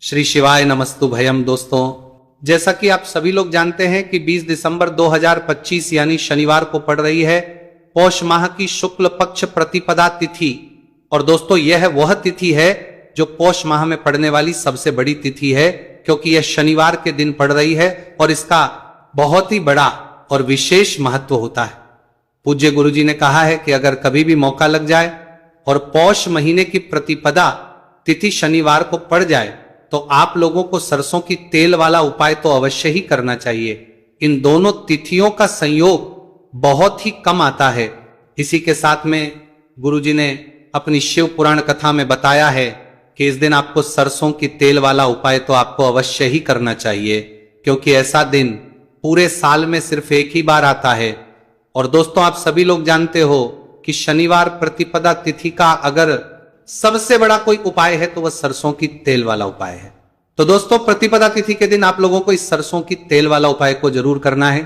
श्री शिवाय नमस्तु भयम। दोस्तों, जैसा कि आप सभी लोग जानते हैं कि 20 दिसंबर 2025 यानी शनिवार को पड़ रही है पौष माह की शुक्ल पक्ष प्रतिपदा तिथि। और दोस्तों, यह वह तिथि है जो पौष माह में पड़ने वाली सबसे बड़ी तिथि है, क्योंकि यह शनिवार के दिन पड़ रही है और इसका बहुत ही बड़ा और विशेष महत्व होता है। पूज्य गुरुजी ने कहा है कि अगर कभी भी मौका लग जाए और पौष महीने की प्रतिपदा तिथि शनिवार को पड़ जाए तो आप लोगों को सरसों की तेल वाला उपाय तो अवश्य ही करना चाहिए। इन दोनों तिथियों का संयोग बहुत ही कम आता है। इसी के साथ में गुरुजी ने अपनी शिव पुराण कथा में बताया है कि इस दिन आपको सरसों की तेल वाला उपाय तो आपको अवश्य ही करना चाहिए, क्योंकि ऐसा दिन पूरे साल में सिर्फ एक ही बार आता है। और दोस्तों, आप सभी लोग जानते हो कि शनिवार प्रतिपदा तिथि का अगर सबसे बड़ा कोई उपाय है तो वह सरसों की तेल वाला उपाय है। तो दोस्तों, प्रतिपदा तिथि के दिन आप लोगों को इस सरसों की तेल वाला उपाय को जरूर करना है।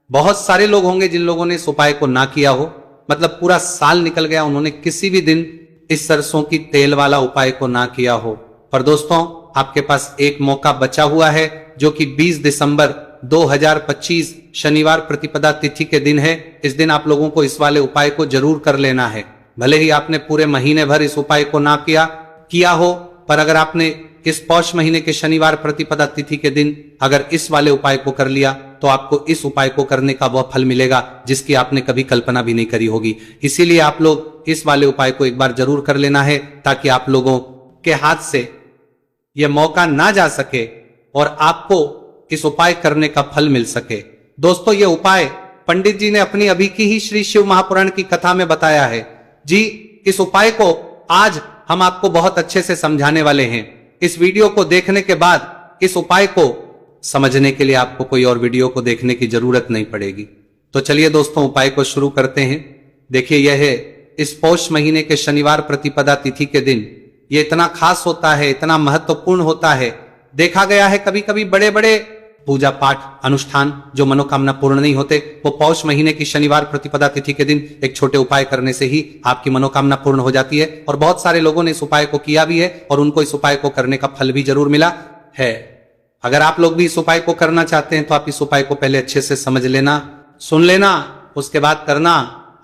बहुत सारे लोग होंगे जिन लोगों ने इस उपाय को ना किया हो, मतलब पूरा साल निकल गया, उन्होंने किसी भी दिन इस सरसों की तेल वाला उपाय को ना किया हो। पर दोस्तों, आपके पास एक मौका बचा हुआ है, जो कि 20 दिसंबर 2025 शनिवार प्रतिपदा तिथि के दिन है। इस दिन आप लोगों को इस वाले उपाय को जरूर कर लेना है। भले ही आपने पूरे महीने भर इस उपाय को ना किया हो, पर अगर आपने इस पौष महीने के शनिवार प्रतिपदा तिथि के दिन अगर इस वाले उपाय को कर लिया तो आपको इस उपाय को करने का वह फल मिलेगा जिसकी आपने कभी कल्पना भी नहीं करी होगी। इसीलिए आप लोग इस वाले उपाय को एक बार जरूर कर लेना है, ताकि आप लोगों के हाथ से यह मौका ना जा सके और आपको इस उपाय करने का फल मिल सके। दोस्तों, यह उपाय पंडित जी ने अपनी अभी की ही श्री शिव महापुराण की कथा में बताया है जी। इस उपाय को आज हम आपको बहुत अच्छे से समझाने वाले हैं। इस वीडियो को देखने के बाद इस उपाय को समझने के लिए आपको कोई और वीडियो को देखने की जरूरत नहीं पड़ेगी। तो चलिए दोस्तों, उपाय को शुरू करते हैं। देखिए, यह है इस पौष महीने के शनिवार प्रतिपदा तिथि के दिन। यह इतना खास होता है, इतना महत्वपूर्ण होता है। देखा गया है कभी कभी बड़े बड़े पूजा पाठ अनुष्ठान जो मनोकामना पूर्ण नहीं होते, वो पौष महीने की शनिवार प्रतिपदा तिथि के दिन एक छोटे उपाय करने से ही आपकी मनोकामना पूर्ण हो जाती है। और बहुत सारे लोगों ने इस उपाय को किया भी है और उनको इस उपाय को करने का फल भी जरूर मिला है। अगर आप लोग भी इस उपाय को करना चाहते हैं तो आप इस उपाय को पहले अच्छे से समझ लेना, सुन लेना, उसके बाद करना।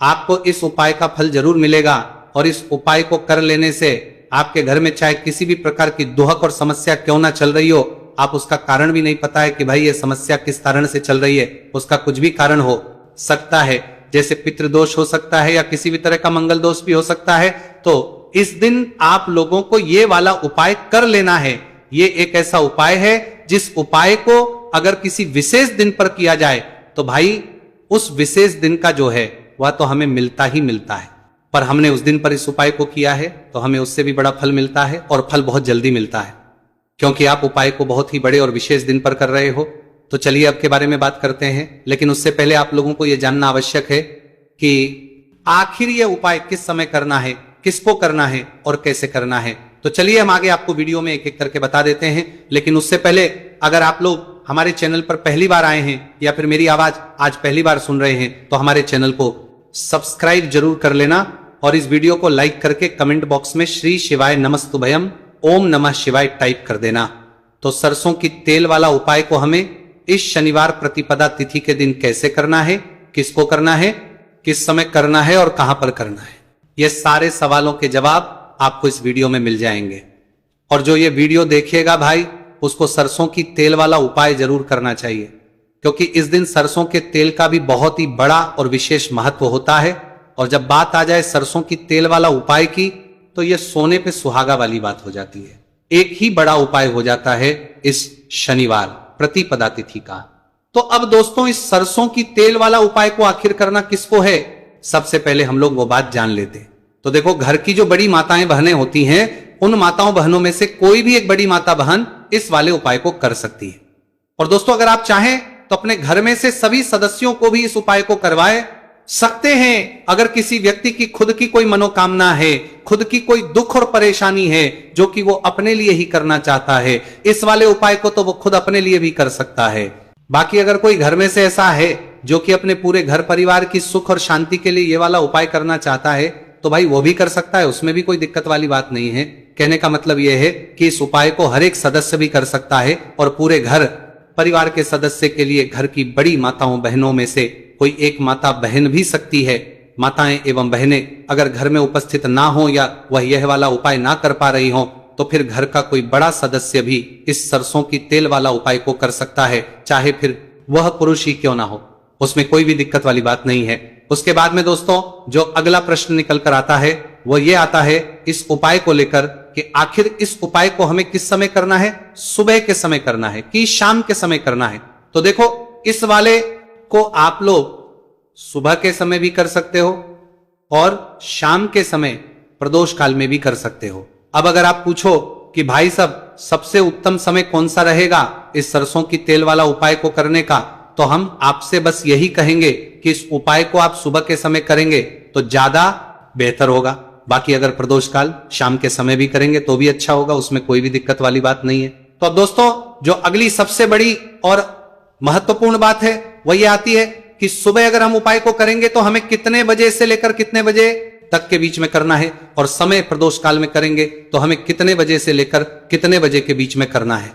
आपको इस उपाय का फल जरूर मिलेगा। और इस उपाय को कर लेने से आपके घर में चाहे किसी भी प्रकार की दुहक और समस्या क्यों ना चल रही हो, आप उसका कारण भी नहीं पता है कि भाई ये समस्या किस कारण से चल रही है, उसका कुछ भी कारण हो सकता है, जैसे पितृदोष हो सकता है या किसी भी तरह का मंगल दोष भी हो सकता है। तो इस दिन आप लोगों को ये वाला उपाय कर लेना है। ये एक ऐसा उपाय है जिस उपाय को अगर किसी विशेष दिन पर किया जाए तो भाई उस विशेष दिन का जो है वह तो हमें मिलता ही मिलता है। पर हमने उस दिन पर इस उपाय को किया है तो हमें उससे भी बड़ा फल मिलता है, और फल बहुत जल्दी मिलता है, क्योंकि आप उपाय को बहुत ही बड़े और विशेष दिन पर कर रहे हो। तो चलिए अब के बारे में बात करते हैं, लेकिन उससे पहले आप लोगों को यह जानना आवश्यक है कि आखिर यह उपाय किस समय करना है, किसको करना है और कैसे करना है। तो चलिए हम आगे आपको वीडियो में एक एक करके बता देते हैं। लेकिन उससे पहले अगर आप लोग हमारे चैनल पर पहली बार आए हैं या फिर मेरी आवाज आज पहली बार सुन रहे हैं तो हमारे चैनल को सब्सक्राइब जरूर कर लेना और इस वीडियो को लाइक करके कमेंट बॉक्स में श्री शिवाय नमस्तुभयम ओम नमः शिवाय टाइप कर देना। तो सरसों की तेल वाला उपाय को हमें इस शनिवार प्रतिपदा तिथि के दिन कैसे करना है, किसको करना है, किस समय करना है और कहां पर करना है, ये सारे सवालों के जवाब आपको इस वीडियो में मिल जाएंगे। और जो ये वीडियो देखिएगा भाई, उसको सरसों की तेल वाला उपाय जरूर करना चाहिए, क्योंकि इस दिन सरसों के तेल का भी बहुत ही बड़ा और विशेष महत्व होता है। और जब बात आ जाए सरसों की तेल वाला उपाय की तो यह सोने पे सुहागा वाली बात हो जाती है। एक ही बड़ा उपाय हो जाता है इस शनिवार प्रतिपदा तिथि का। तो अब दोस्तों, इस सरसों की तेल वाला उपाय को आखिर करना किसको है, सबसे पहले हम लोग वो बात जान लेते हैं। तो देखो, घर की जो बड़ी माताएं बहनें होती हैं, उन माताओं बहनों में से कोई भी एक बड़ी माता बहन इस वाले उपाय को कर सकती है। और दोस्तों, अगर आप चाहें तो अपने घर में से सभी सदस्यों को भी इस उपाय को करवाए सकते हैं। अगर किसी व्यक्ति की खुद की कोई मनोकामना है, खुद की कोई दुख और परेशानी है जो कि वो अपने लिए ही करना चाहता है, इस वाले उपाय को तो वो खुद अपने लिए भी कर सकता है। बाकी अगर कोई घर में से ऐसा है जो कि अपने पूरे घर परिवार की सुख और शांति के लिए ये वाला उपाय करना चाहता है तो भाई वो भी कर सकता है, उसमें भी कोई दिक्कत वाली बात नहीं है। कहने का मतलब यह है कि इस उपाय को हर एक सदस्य भी कर सकता है और पूरे घर परिवार के सदस्य के लिए घर की बड़ी माताओं बहनों में से कोई एक माता बहन भी सकती है। माताएं एवं बहनें अगर घर में उपस्थित ना हो या वह यह वाला उपाय ना कर पा रही हो तो फिर घर का कोई बड़ा सदस्य भी इस सरसों की तेल वाला उपाय को कर सकता है, चाहे फिर वह पुरुष ही क्यों ना हो, उसमें कोई भी दिक्कत वाली बात नहीं है। उसके बाद में दोस्तों जो अगला प्रश्न निकल कर आता है वो ये आता है इस उपाय को लेकर कि आखिर इस उपाय को हमें किस समय करना है, सुबह के समय करना है कि शाम के समय करना है। तो देखो इस वाले को आप लोग सुबह के समय भी कर सकते हो और शाम के समय प्रदोष काल में भी कर सकते हो। अब अगर आप पूछो कि भाई साहब सबसे उत्तम समय कौन सा रहेगा इस सरसों की तेल वाला उपाय को करने का, तो हम आपसे बस यही कहेंगे कि इस उपाय को आप सुबह के समय करेंगे तो ज्यादा बेहतर होगा। बाकी अगर प्रदोष काल शाम के समय भी करेंगे तो भी अच्छा होगा, उसमें कोई भी दिक्कत वाली बात नहीं है। तो अब दोस्तों जो अगली सबसे बड़ी और महत्वपूर्ण बात है वह ये आती है कि सुबह अगर हम उपाय को करेंगे तो हमें कितने बजे से लेकर कितने बजे तक के बीच में करना है, और समय प्रदोष काल में करेंगे तो हमें कितने बजे से लेकर कितने बजे के बीच में करना है।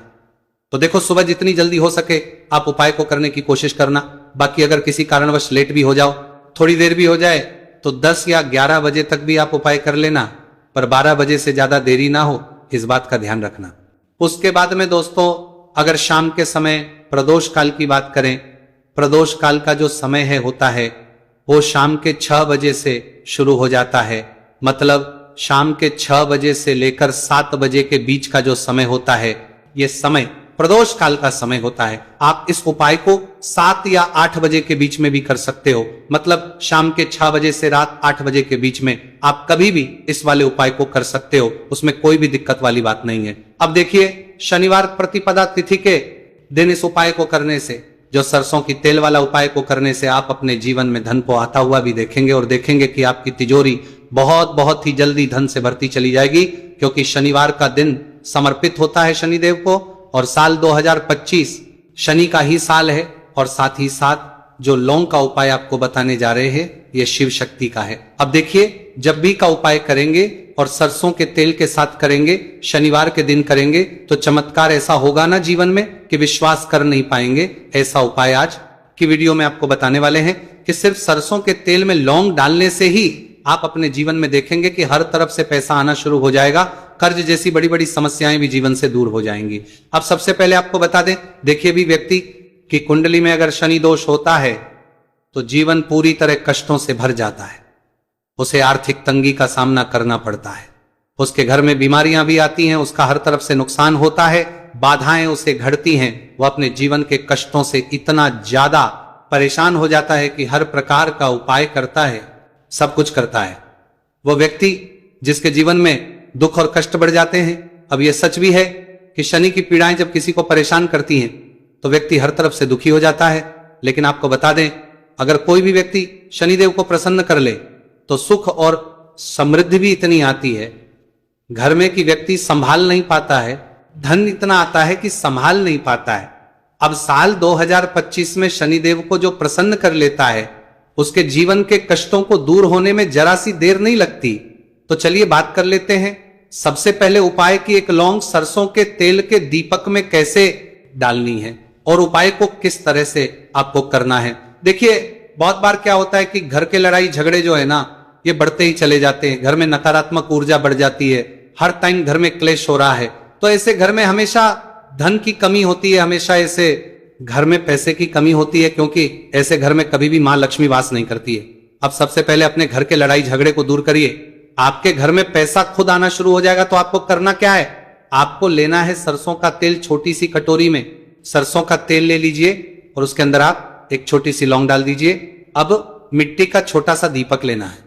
तो देखो सुबह जितनी जल्दी हो सके आप उपाय को करने की कोशिश करना। बाकी अगर किसी कारणवश लेट भी हो जाओ, थोड़ी देर भी हो जाए तो 10 या 11 बजे तक भी आप उपाय कर लेना, पर 12 बजे से ज्यादा देरी ना हो, इस बात का ध्यान रखना। उसके बाद में दोस्तों अगर शाम के समय प्रदोष काल की बात करें, प्रदोष काल का जो समय है होता है वो शाम के 6 बजे से शुरू हो जाता है। मतलब शाम के 6 बजे से लेकर 7 बजे के बीच का जो समय होता है ये समय प्रदोष काल का समय होता है। आप इस उपाय को 7 या 8 बजे के बीच में भी कर सकते हो। मतलब शाम के 6 बजे से रात 8 बजे के बीच में आप कभी भी इस वाले उपाय को कर सकते हो, उसमें कोई भी दिक्कत वाली बात नहीं है। अब देखिए शनिवार प्रतिपदा तिथि के दिन इस उपाय को करने से, जो सरसों की तेल वाला उपाय को करने से आप अपने जीवन में धन को आता हुआ भी देखेंगे और देखेंगे कि आपकी तिजोरी बहुत ही जल्दी धन से भरती चली जाएगी, क्योंकि शनिवार का दिन समर्पित होता है शनिदेव को और साल 2025 शनि का ही साल है। और साथ ही साथ जो लौंग का उपाय आपको बताने जा रहे हैं ये शिव शक्ति का है। अब देखिए जब भी का उपाय करेंगे और सरसों के तेल के साथ करेंगे, शनिवार के दिन करेंगे, तो चमत्कार ऐसा होगा ना जीवन में कि विश्वास कर नहीं पाएंगे। ऐसा उपाय आज की वीडियो में आपको बताने वाले हैं कि सिर्फ सरसों के तेल में लौंग डालने से ही आप अपने जीवन में देखेंगे कि हर तरफ से पैसा आना शुरू हो जाएगा, कर्ज जैसी बड़ी बड़ी समस्याएं भी जीवन से दूर हो जाएंगी। अब सबसे पहले आपको बता दें, देखिए भी व्यक्ति की कुंडली में अगर शनि दोष होता है तो जीवन पूरी तरह कष्टों से भर जाता है, उसे आर्थिक तंगी का सामना करना पड़ता है, उसके घर में बीमारियां भी आती हैं, उसका हर तरफ से नुकसान होता है, बाधाएं उसे घड़ती हैं, वह अपने जीवन के कष्टों से इतना ज्यादा परेशान हो जाता है कि हर प्रकार का उपाय करता है, सब कुछ करता है। वह व्यक्ति जिसके जीवन में दुख और कष्ट बढ़ जाते हैं। अब यह सच भी है कि शनि की पीड़ाएं जब किसी को परेशान करती हैं तो व्यक्ति हर तरफ से दुखी हो जाता है। लेकिन आपको बता दें, अगर कोई भी व्यक्ति शनिदेव को प्रसन्न कर ले तो सुख और समृद्धि भी इतनी आती है घर में कि व्यक्ति संभाल नहीं पाता है, धन इतना आता है कि संभाल नहीं पाता है। अब साल 2025 में शनिदेव को जो प्रसन्न कर लेता है उसके जीवन के कष्टों को दूर होने में जरा सी देर नहीं लगती। तो चलिए बात कर लेते हैं सबसे पहले उपाय की। एक लौंग सरसों के तेल के दीपक में कैसे डालनी है और उपाय को किस तरह से आपको करना है। देखिए बहुत बार क्या होता है कि घर के लड़ाई झगड़े जो है ना ये बढ़ते ही चले जाते हैं, घर में नकारात्मक ऊर्जा बढ़ जाती है, हर टाइम घर में क्लेश हो रहा है, तो ऐसे घर में हमेशा धन की कमी होती है, हमेशा ऐसे घर में पैसे की कमी होती है, क्योंकि ऐसे घर में कभी भी मां लक्ष्मी वास नहीं करती है। अब सबसे पहले अपने घर के लड़ाई झगड़े को दूर करिए, आपके घर में पैसा खुद आना शुरू हो जाएगा। तो आपको करना क्या है, आपको लेना है सरसों का तेल, छोटी सी कटोरी में सरसों का तेल ले लीजिए और उसके अंदर आप एक छोटी सी लौंग डाल दीजिए। अब मिट्टी का छोटा सा दीपक लेना है,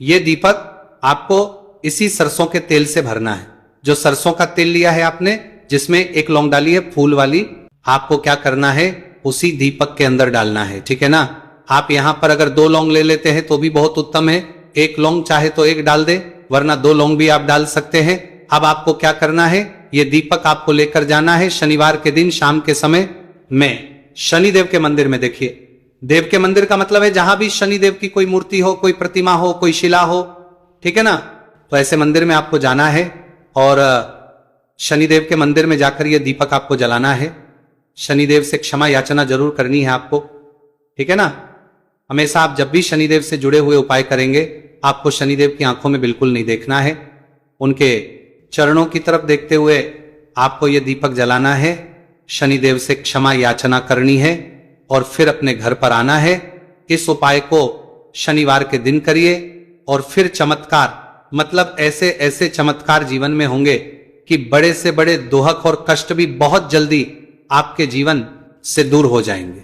यह दीपक आपको इसी सरसों के तेल से भरना है। जो सरसों का तेल लिया है आपने, जिसमें एक लौंग डाली है फूल वाली, आपको क्या करना है उसी दीपक के अंदर डालना है, ठीक है ना। आप यहां पर अगर 2 लौंग ले लेते हैं तो भी बहुत उत्तम है, 1 लौंग चाहे तो 1 डाल दे, वरना 2 लौंग भी आप डाल सकते हैं। अब आपको क्या करना है, यह दीपक आपको लेकर जाना है शनिवार के दिन शाम के समय में शनिदेव के मंदिर में। देखिए देव के मंदिर का मतलब है जहां भी शनिदेव की कोई मूर्ति हो, कोई प्रतिमा हो, कोई शिला हो, ठीक है ना। तो ऐसे मंदिर में आपको जाना है और शनिदेव के मंदिर में जाकर यह दीपक आपको जलाना है। शनिदेव से क्षमा याचना जरूर करनी है आपको, ठीक है ना। हमेशा आप जब भी शनिदेव से जुड़े हुए उपाय करेंगे, आपको शनिदेव की आंखों में बिल्कुल नहीं देखना है, उनके चरणों की तरफ देखते हुए आपको यह दीपक जलाना है, शनिदेव से क्षमा याचना करनी है और फिर अपने घर पर आना है। इस उपाय को शनिवार के दिन करिए और फिर चमत्कार, मतलब ऐसे ऐसे चमत्कार जीवन में होंगे कि बड़े से बड़े दुहक और कष्ट भी बहुत जल्दी आपके जीवन से दूर हो जाएंगे।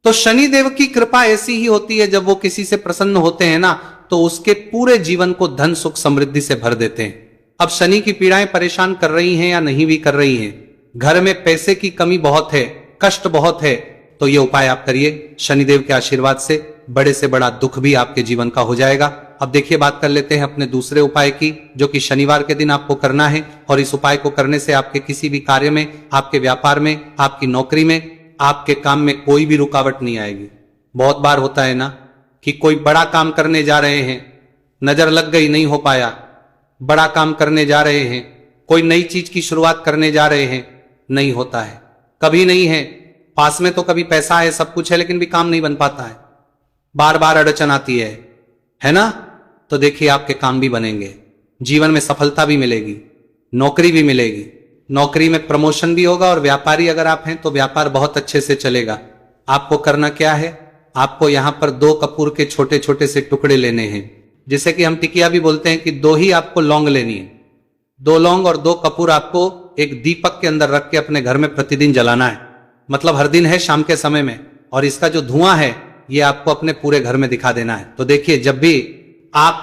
तो शनिदेव की कृपा ऐसी ही होती है, जब वो किसी से प्रसन्न होते हैं ना, तो उसके पूरे जीवन को धन सुख समृद्धि से भर देते हैं। अब शनि की पीड़ाएं परेशान कर रही हैं या नहीं भी कर रही हैं, घर में पैसे की कमी बहुत है, कष्ट बहुत है, तो ये उपाय आप करिए। शनिदेव के आशीर्वाद से बड़े से बड़ा दुख भी आपके जीवन का हो जाएगा। अब देखिए, बात कर लेते हैं अपने दूसरे उपाय की, जो कि शनिवार के दिन आपको करना है। और इस उपाय को करने से आपके किसी भी कार्य में, आपके व्यापार में, आपकी नौकरी में, आपके काम में कोई भी रुकावट नहीं आएगी। बहुत बार होता है ना कि कोई बड़ा काम करने जा रहे हैं, नजर लग गई, नहीं हो पाया। बड़ा काम करने जा रहे हैं, कोई नई चीज की शुरुआत करने जा रहे हैं, नहीं होता है, कभी नहीं है। पास में तो कभी पैसा है, सब कुछ है, लेकिन भी काम नहीं बन पाता है, बार बार अड़चन आती है ना। तो देखिए, आपके काम भी बनेंगे, जीवन में सफलता भी मिलेगी, नौकरी भी मिलेगी, नौकरी में प्रमोशन भी होगा, और व्यापारी अगर आप हैं तो व्यापार बहुत अच्छे से चलेगा। आपको करना क्या है, आपको यहां पर 2 कपूर के छोटे छोटे से टुकड़े लेने हैं, जिसे कि हम टिकिया भी बोलते हैं, कि 2 ही आपको लौंग लेनी है। 2 लौंग और 2 कपूर आपको एक दीपक के अंदर रख के अपने घर में प्रतिदिन जलाना है, मतलब हर दिन है शाम के समय में। और इसका जो धुआं है, ये आपको अपने पूरे घर में दिखा देना है। तो देखिए, जब भी आप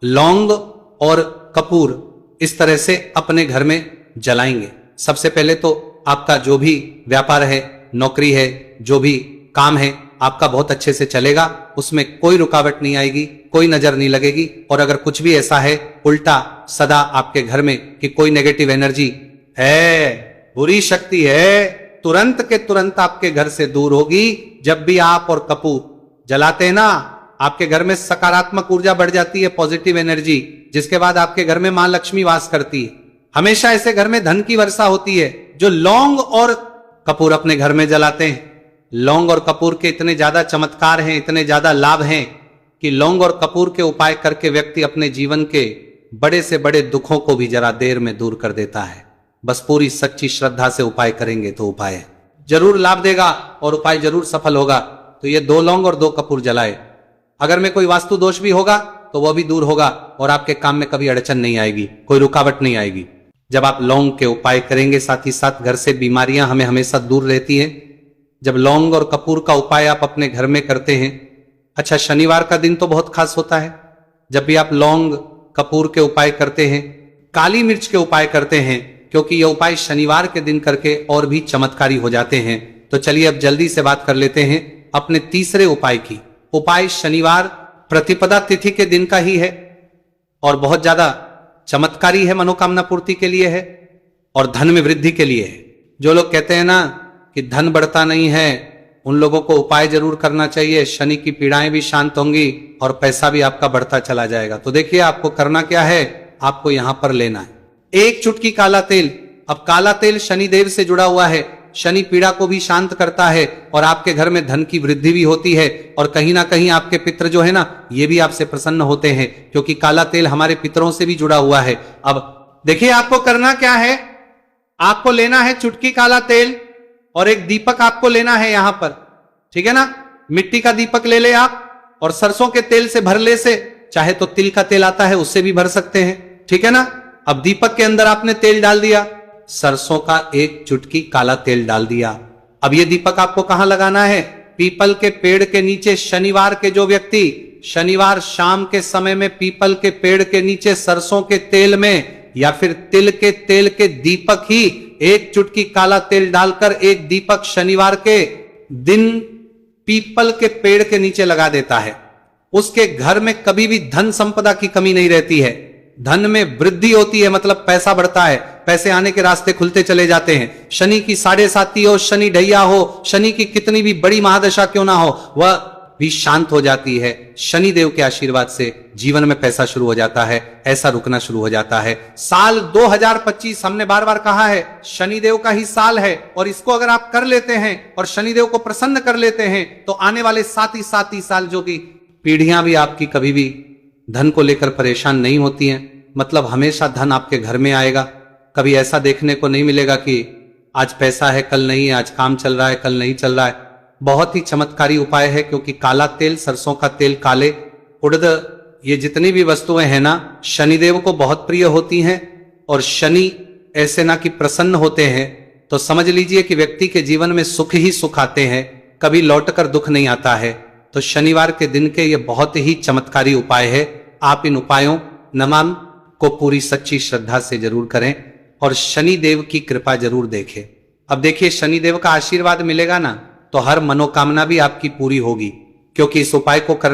लौंग और कपूर इस तरह से अपने घर में जलाएंगे, सबसे पहले तो आपका जो भी व्यापार है, नौकरी है, जो भी काम है, आपका बहुत अच्छे से चलेगा, उसमें कोई रुकावट नहीं आएगी, कोई नजर नहीं लगेगी। और अगर कुछ भी ऐसा है उल्टा सदा आपके घर में कि कोई नेगेटिव एनर्जी है, बुरी शक्ति है, तुरंत के तुरंत आपके घर से दूर होगी। जब भी आप और कपूर जलाते हैं ना, आपके घर में सकारात्मक ऊर्जा बढ़ जाती है, पॉजिटिव एनर्जी, जिसके बाद आपके घर में मां लक्ष्मी वास करती है। हमेशा ऐसे घर में धन की वर्षा होती है जो लौंग और कपूर अपने घर में जलाते हैं। लौंग और कपूर के इतने ज्यादा चमत्कार हैं, इतने ज्यादा लाभ हैं, कि लौंग और कपूर के उपाय करके व्यक्ति अपने जीवन के बड़े से बड़े दुखों को भी जरा देर में दूर कर देता है। बस पूरी सच्ची श्रद्धा से उपाय करेंगे तो उपाय जरूर लाभ देगा और उपाय जरूर सफल होगा। तो ये 2 लौंग और 2 कपूर जलाए। अगर में कोई वास्तु दोष भी होगा तो वह भी दूर होगा और आपके काम में कभी अड़चन नहीं आएगी, कोई रुकावट नहीं आएगी। जब आप लौंग के उपाय करेंगे, साथ ही साथ घर से बीमारियां हमें हमेशा दूर रहती हैं। जब लौंग और कपूर का उपाय आप अपने घर में करते हैं, अच्छा, शनिवार का दिन तो बहुत खास होता है। जब भी आप लौंग कपूर के उपाय करते हैं, काली मिर्च के उपाय करते हैं, क्योंकि ये उपाय शनिवार के दिन करके और भी चमत्कारी हो जाते हैं। तो चलिए अब जल्दी से बात कर लेते हैं अपने तीसरे उपाय की। उपाय शनिवार प्रतिपदा तिथि के दिन का ही है और बहुत ज्यादा चमत्कारी है, मनोकामना पूर्ति के लिए है और धन में वृद्धि के लिए है। जो लोग कहते हैं ना कि धन बढ़ता नहीं है, उन लोगों को उपाय जरूर करना चाहिए। शनि की पीड़ाएं भी शांत होंगी और पैसा भी आपका बढ़ता चला जाएगा। तो देखिए, आपको करना क्या है, आपको यहां पर लेना है 1 चुटकी काला तेल। अब काला तेल शनिदेव से जुड़ा हुआ है, शनि पीड़ा को भी शांत करता है और आपके घर में धन की वृद्धि भी होती है। और कहीं ना कहीं आपके पितर जो है ना, ये भी आपसे प्रसन्न होते हैं, क्योंकि काला तेल हमारे पितरों से भी जुड़ा हुआ है। अब देखिए, आपको करना क्या है, आपको लेना है चुटकी काला तेल और एक दीपक आपको लेना है यहां पर, ठीक है ना। मिट्टी का दीपक ले ले आप और सरसों के तेल से भर ले, से चाहे तो तिल का तेल आता है उससे भी भर सकते हैं, ठीक है ना। अब दीपक के अंदर आपने तेल डाल दिया, सरसों का 1 चुटकी काला तेल डाल दिया। अब ये दीपक आपको कहां लगाना है, पीपल के पेड़ के नीचे। शनिवार के जो व्यक्ति शनिवार शाम के समय में पीपल के पेड़ के नीचे सरसों के तेल में या फिर तिल के तेल के दीपक ही 1 चुटकी काला तेल डालकर एक दीपक शनिवार के दिन पीपल के पेड़ के नीचे लगा देता है, उसके घर में कभी भी धन संपदा की कमी नहीं रहती है। धन में वृद्धि होती है, मतलब पैसा बढ़ता है, पैसे आने के रास्ते खुलते चले जाते हैं। शनि की 7.5 हो, शनि ढैया हो, शनि की कितनी भी बड़ी महादशा क्यों ना हो, वह भी शांत हो जाती है। शनि देव के आशीर्वाद से जीवन में पैसा शुरू हो जाता है, ऐसा रुकना शुरू हो जाता है। साल 2025 हमने बार बार कहा है शनि देव का ही साल है, और इसको अगर आप कर लेते हैं और शनि देव को प्रसन्न कर लेते हैं तो आने वाले 7 ही साल जो कि पीढ़ियां भी आपकी कभी भी धन को लेकर परेशान नहीं होती हैं। मतलब हमेशा धन आपके घर में आएगा। कभी ऐसा देखने को नहीं मिलेगा कि आज पैसा है कल नहीं है, आज काम चल रहा है कल नहीं चल रहा है। बहुत ही चमत्कारी उपाय है, क्योंकि काला तेल, सरसों का तेल, काले उड़द, ये जितनी भी वस्तुएं हैं ना शनिदेव को बहुत प्रिय होती हैं। और शनि ऐसे ना कि प्रसन्न होते हैं तो समझ लीजिए कि व्यक्ति के जीवन में सुख ही सुख आते हैं, कभी लौटकर दुख नहीं आता है। तो शनिवार के दिन के ये बहुत ही चमत्कारी उपाय है। आप इन उपायों नमन को पूरी सच्ची श्रद्धा से जरूर करें और शनि देव की कृपा जरूर देखें। अब देखिए शनि देव का आशीर्वाद मिलेगा ना तो हर मनोकामना भी आपकी पूरी होगी, क्योंकि इस उपाय को कर